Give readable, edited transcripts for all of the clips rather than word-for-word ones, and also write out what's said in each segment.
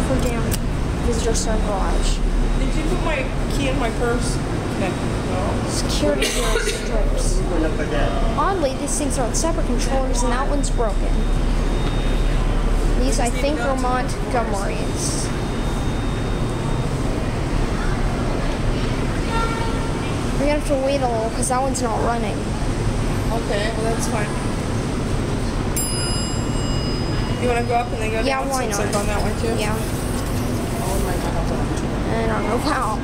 Hoover Dam Visitor Center Garage. Did you put my key in my purse? No. Security door strips. Oddly, these things are on separate controllers and that one's broken. These, I think, are Montgomery's. We're gonna have to wait a little because that one's not running. Okay, well that's fine. You want to go up and then go down? Yeah, why not? Like on that one too? Yeah. Oh my God. I don't know how.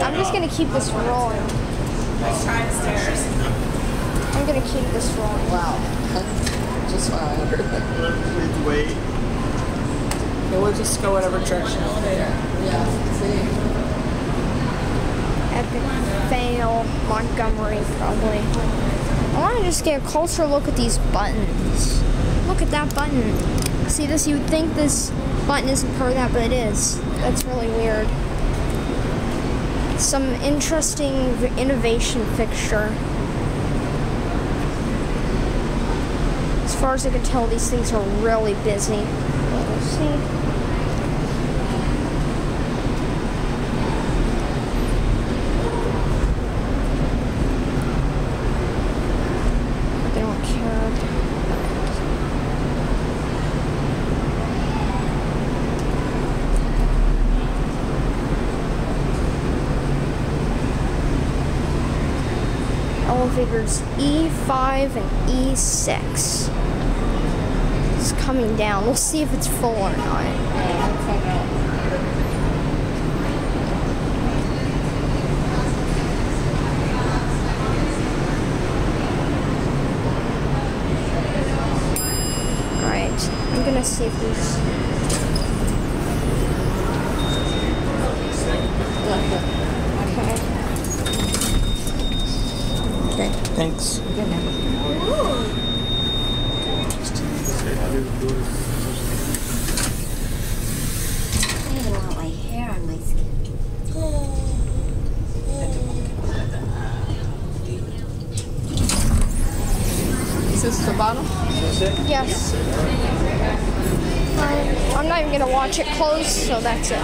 I'm just gonna keep this rolling. Let's try the stairs. I'm gonna keep this rolling. Wow. Just 500. Wait. Yeah, we'll just go whatever direction elevator. Yeah. See. Epic fail, Montgomery probably. I want to just get a closer look at these buttons. Look at that button. See this? You would think this button isn't part of that, but it is. That's really weird. Some interesting innovation fixture. As far as I can tell, these things are really busy. We'll see. They don't care. Elevators E5 and E6. It's coming down. We'll see if it's full or not. Alright, I'm gonna see if there's... Okay. Thanks. Good now. I don't want my hair on my skin. Is this the bottom? Yes. I'm not even gonna watch it close, so that's it.